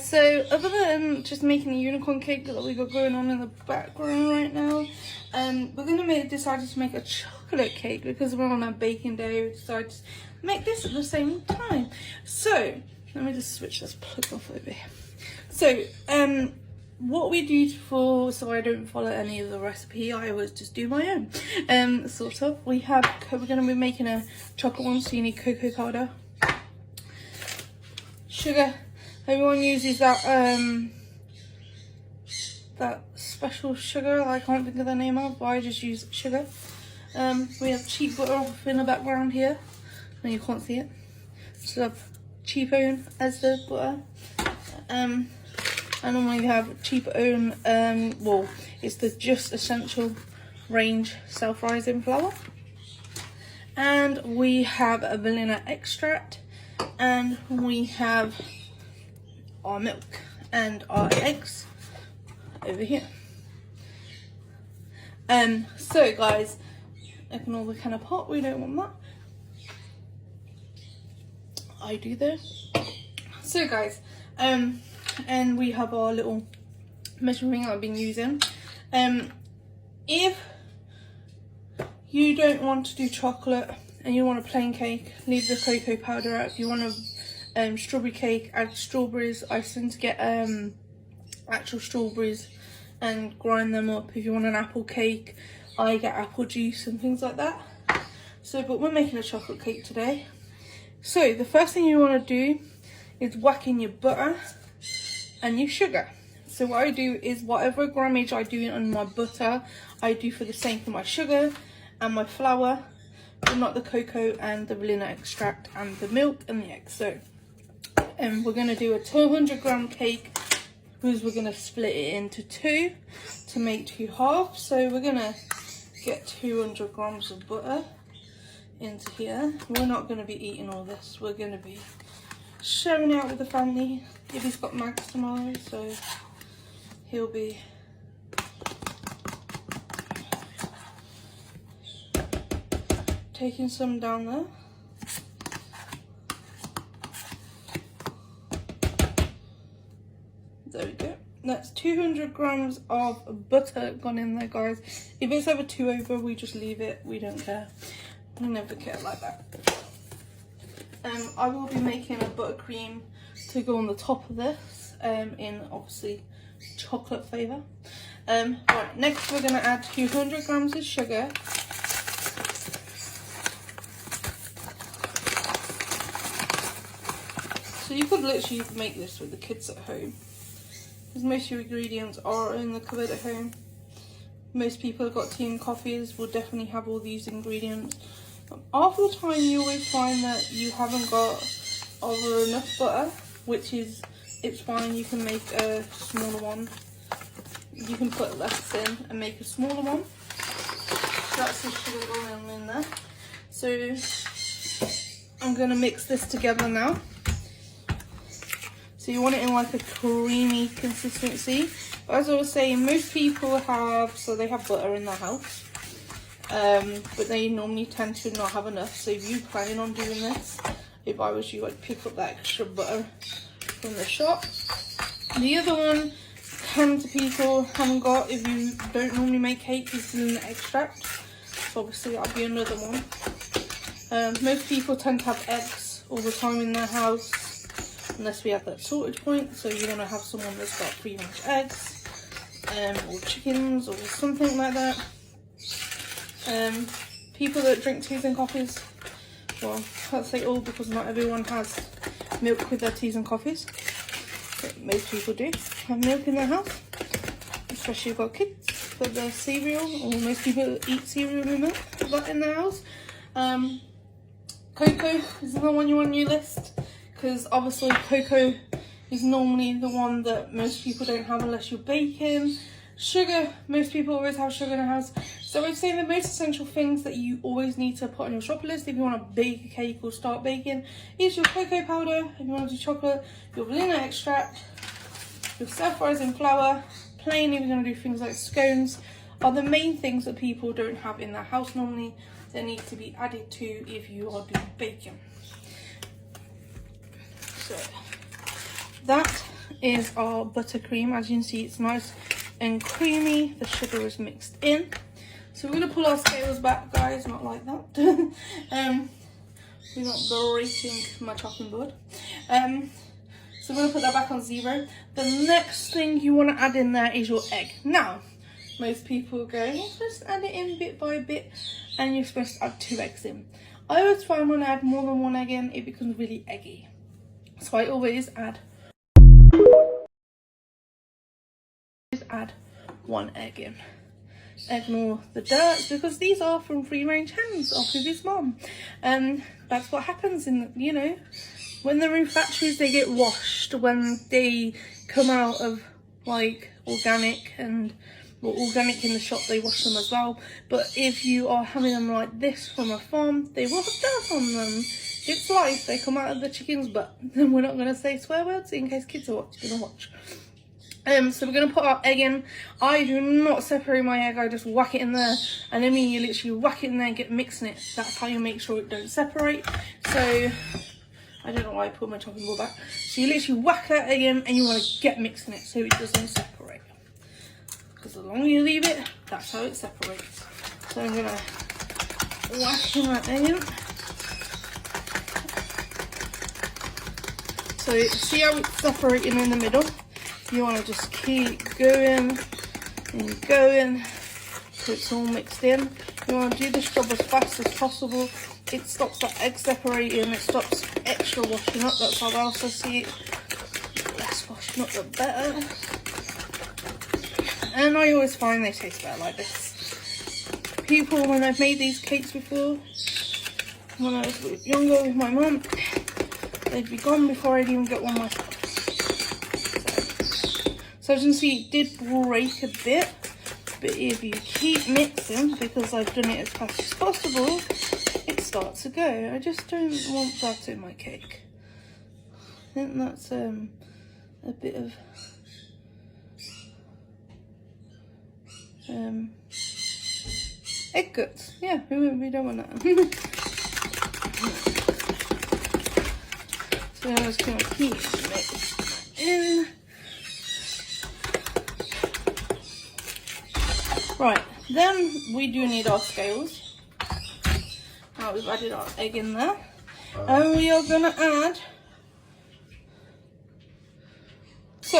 So other than just making a unicorn cake that we got going on in the background right now, we're gonna decided to make a chocolate cake because we're on a baking day. We decided to make this at the same time. So let me just switch this plug off over here. So what we do so I don't follow any of the recipe, I always just do my own. Sort of. We're gonna be making a chocolate one, so you need cocoa powder, sugar. Everyone uses that special sugar I can't think of the name of, but I just use sugar. We have cheap butter off in the background here. No, you can't see it. So we have cheap own as the butter. And then we have cheap own, well, it's the Just Essential range self-rising flour. And we have a vanilla extract, and we have our milk and our eggs over here. So guys, ignore the kind of pot, we don't want that. I do this. So guys, and we have our little measuring ring I've been using. If you don't want to do chocolate and you want a plain cake, leave the cocoa powder out. If you want a strawberry cake, add strawberries. I tend to get actual strawberries and grind them up. If you want an apple cake, I get apple juice and things like that. So, but we're making a chocolate cake today. So the first thing you want to do is whack in your butter and your sugar. So what I do is whatever grammage I do on my butter, I do for the same for my sugar and my flour, but not the cocoa and the vanilla extract and the milk and the eggs. So we're going to do a 200-gram cake because we're going to split it into two to make 2 halves. So we're going to get 200 grams of butter into here. We're not going to be eating all this. We're going to be sharing out with the family. Ibby's got Max tomorrow, so he'll be taking some down there. There we go. That's 200 grams of butter gone in there, guys. If it's ever too over, we just leave it. We don't care. We never care like that. I will be making a buttercream to go on the top of this, in obviously chocolate flavour. Right, next we're going to add 200 grams of sugar. So you could literally make this with the kids at home, because most of your ingredients are in the cupboard at home. Most people have got tea and coffees, will definitely have all these ingredients. Half the time you always find that you haven't got over enough butter, which is, it's fine, you can make a smaller one. You can put less in and make a smaller one. So that's the sugar going in there. So I'm going to mix this together now. So you want it in like a creamy consistency. But as I was saying, most people have, so they have butter in their house. But they normally tend to not have enough. So if you're planning on doing this, if I was you, I'd pick up that extra butter from the shop. The other one tons of people haven't got, if you don't normally make cake, is vanilla extract. So obviously that'll be another one. Most people tend to have eggs all the time in their house, unless we have that sorted point. So you want to have someone that's got pretty much eggs, or chickens, or something like that. People that drink teas and coffees, well, I can't say all because not everyone has milk with their teas and coffees, but most people do have milk in their house, especially if you've got kids. But the cereal, or most people eat cereal with milk, put that in their house. Cocoa is the one you want on your list, because obviously cocoa is normally the one that most people don't have unless you're baking. Sugar, most people always have sugar in the house. So I'd say the most essential things that you always need to put on your shop list if you want to bake a cake or start baking is your cocoa powder, if you want to do chocolate, your vanilla extract, your self-rising flour, plain if you're going to do things like scones, are the main things that people don't have in their house normally that need to be added to if you are doing baking. So that is our buttercream. As you can see, it's nice and creamy. The sugar is mixed in. So we're going to pull our scales back, guys, not like that. We're not breaking my chopping board. So we're going to put that back on 0. The next thing you want to add in there is your egg. Now, most people go, you're supposed to add it in bit by bit, and you're supposed to add 2 eggs in. I always find when I add more than 1 egg in, it becomes really eggy. So I always add 1 egg in. Ignore the dirt, because these are from free range hens off of his mom. That's what happens in, you know, when they're in factories, they get washed. When they come out of like organic, and well, organic in the shop, they wash them as well. But if you are having them like this from a farm, they will have dirt on them. It's life, they come out of the chicken's butt. And we're not going to say swear words in case kids are going to watch. So we're going to put our egg in. I do not separate my egg, I just whack it in there. And then you literally whack it in there and get mixing it. That's how you make sure it don't separate. So, I don't know why I put my chopping board back. So you literally whack that egg in and you want to get mixing it so it doesn't separate. Because the longer you leave it, that's how it separates. So I'm going to whack in that egg in. So see how it's separating in the middle? You want to just keep going and going so it's all mixed in. You want to do this job as fast as possible. It stops that egg separating, it stops extra washing up. That's how I also see it. Less washing up, the better. And I always find they taste better like this. People, when I've made these cakes before, when I was younger with my mum, they'd be gone before I'd even get one myself. So as you can see, it did break a bit, but if you keep mixing, because I've done it as fast as possible, it starts to go. I just don't want that in my cake. I think that's a bit of egg guts. Yeah, we don't want that. So I'm just going to keep mixing in. Right, then we do need our scales. Now we've added our egg in there. And we are going to add... So,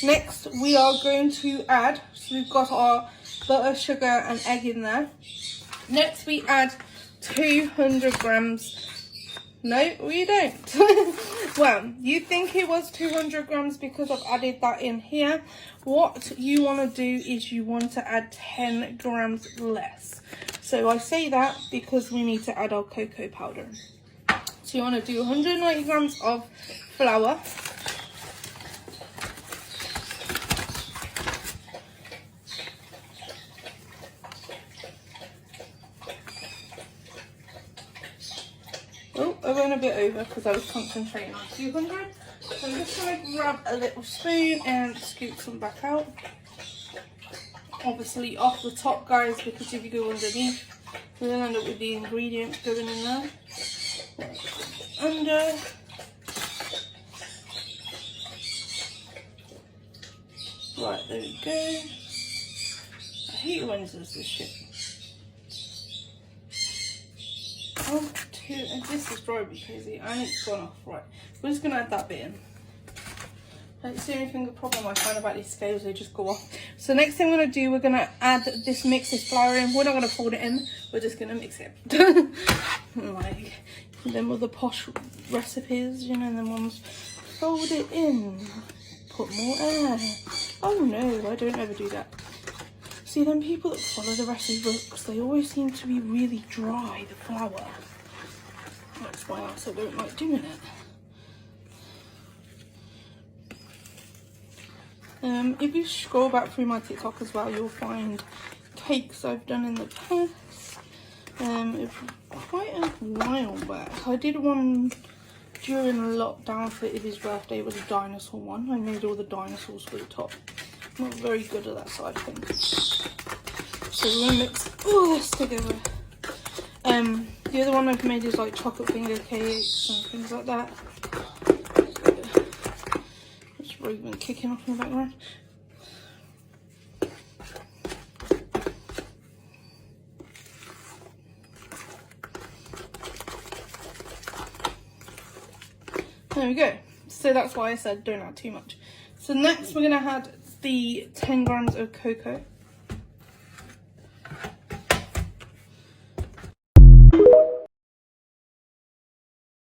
next we are going to add... So we've got our butter, sugar and egg in there. Next we add 200 grams... No, we don't. Well, you think it was 200 grams because I've added that in here. What you want to do is you want to add 10 grams less. So I say that because we need to add our cocoa powder. So you want to do 190 grams of flour. Oh, I went a bit over because I was concentrating on 200. So I'm just going to grab a little spoon and scoop some back out. Obviously off the top, guys, because if you go underneath, you'll end up with the ingredients going in there. Under. Right, there we go. I hate when it does this shit. This is driving me crazy. And it's gone off. Right, we're just going to add that bit in. That's the only thing, the problem I find about these scales, they just go off. So next thing we're going to do, we're going to add this flour in. We're not going to fold it in, we're just going to mix it. Like them other posh recipes, you know, the ones, fold it in, put more air. Oh no, I don't ever do that. See, them people that follow the recipe books, they always seem to be really dry, the flour. That's why I also don't like doing it. If you scroll back through my TikTok as well, you'll find cakes I've done in the past. It's quite a while back. I did one during lockdown for Ibby's birthday. It was a dinosaur one. I made all the dinosaurs for the top. I'm not very good at that side of things. So we're going to mix all this together. The other one I've made is like chocolate finger cakes and things like that. So just Reuben kicking off in the background. There we go. So that's why I said don't add too much. So next we're going to add the 10 grams of cocoa.